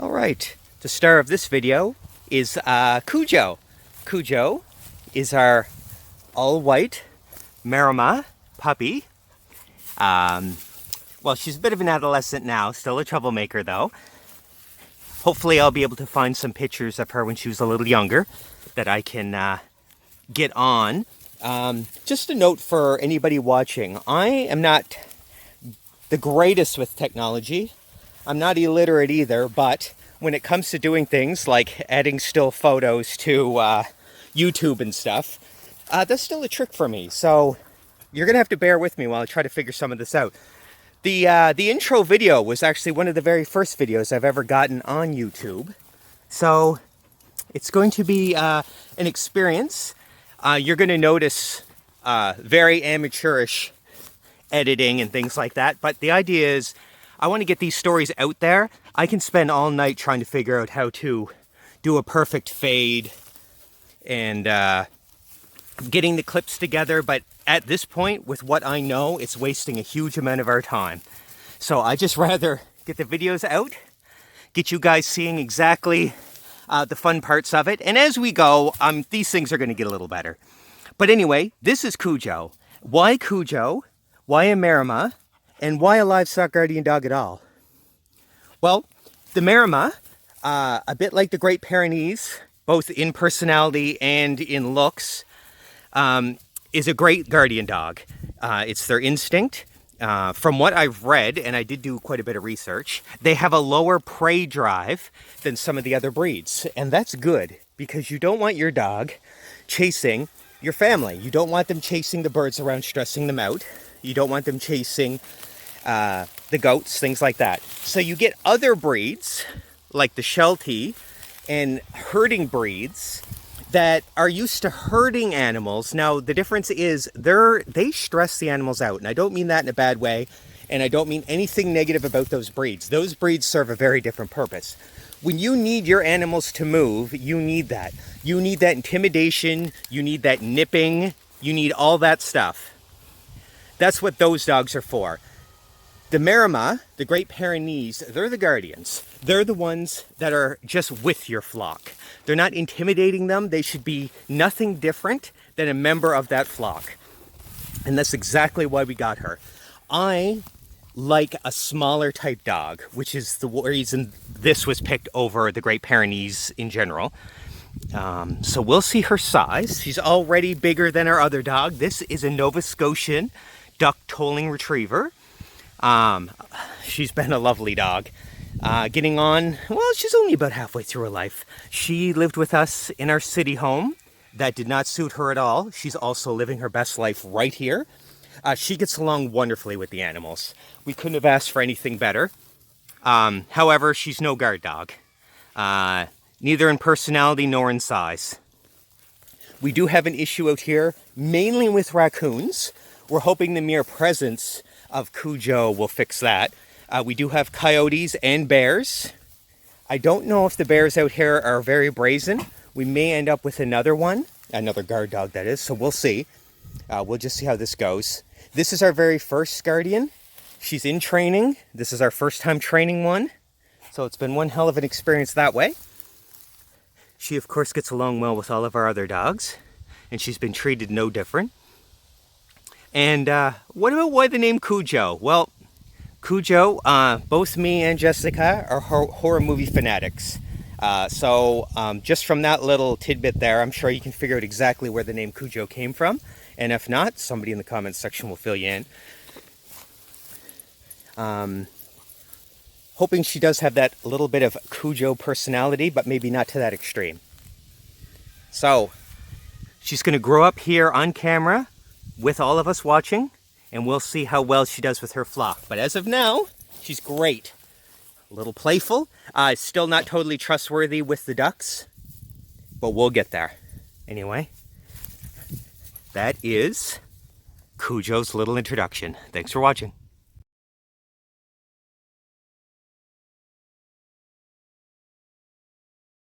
All right, the star of this video is Cujo. Cujo is our all-white Maremma puppy. Well, she's a bit of an adolescent now, still a troublemaker though. Hopefully I'll be able to find some pictures of her when she was a little younger that I can get on. Just a note for anybody watching, I am not the greatest with technology. I'm not illiterate either, but when it comes to doing things like adding still photos to YouTube and stuff, that's still a trick for me. So you're gonna have to bear with me while I try to figure some of this out. The intro video was actually one of the very first videos I've ever gotten on YouTube. So it's going to be an experience. You're gonna notice very amateurish editing and things like that. But the idea is I want to get these stories out there. I can spend all night trying to figure out how to do a perfect fade and getting the clips together. But at this point, with what I know, it's wasting a huge amount of our time. So I just rather get the videos out, get you guys seeing exactly the fun parts of it. And as we go, these things are going to get a little better. But anyway, this is Cujo. Why Cujo? Why a Maremma? And why a Livestock Guardian Dog at all? Well, the Maremma, a bit like the Great Pyrenees, both in personality and in looks, is a great guardian dog. It's their instinct. From what I've read, and I did do quite a bit of research, they have a lower prey drive than some of the other breeds. And that's good, because you don't want your dog chasing your family. You don't want them chasing the birds around, stressing them out. You don't want them chasing the goats, things like that. So you get other breeds, like the Sheltie and herding breeds, that are used to herding animals. Now, the difference is they stress the animals out. And I don't mean that in a bad way. And I don't mean anything negative about those breeds. Those breeds serve a very different purpose. When you need your animals to move, you need that. You need that intimidation. You need that nipping. You need all that stuff. That's what those dogs are for. The Maremma, the Great Pyrenees, they're the guardians. They're the ones that are just with your flock. They're not intimidating them. They should be nothing different than a member of that flock. And that's exactly why we got her. I like a smaller type dog, which is the reason this was picked over the Great Pyrenees in general. So we'll see her size. She's already bigger than our other dog. This is a Nova Scotian duck tolling retriever. She's been a lovely dog. Getting on, well, she's only about halfway through her life. She lived with us in our city home. That did not suit her at all. She's also living her best life right here. She gets along wonderfully with the animals. We couldn't have asked for anything better. However, she's no guard dog. Neither in personality nor in size. We do have an issue out here, mainly with raccoons. We're hoping the mere presence of Cujo will fix that. We do have coyotes and bears. I don't know if the bears out here are very brazen. We may end up with another one, another guard dog that is, so we'll see. We'll just see how this goes. This is our very first guardian. She's in training. This is our first time training one. So it's been one hell of an experience that way. She, of course, gets along well with all of our other dogs. And she's been treated no different. And what about why the name Cujo? Well, Cujo, both me and Jessica are horror movie fanatics. So just from that little tidbit there, I'm sure you can figure out exactly where the name Cujo came from. And if not, somebody in the comments section will fill you in. Hoping she does have that little bit of Cujo personality, but maybe not to that extreme. So she's going to grow up here on camera with all of us watching, and we'll see how well she does with her flock. But as of now, she's great. A little playful. Still not totally trustworthy with the ducks, but we'll get there. Anyway, that is Cujo's little introduction. Thanks for watching.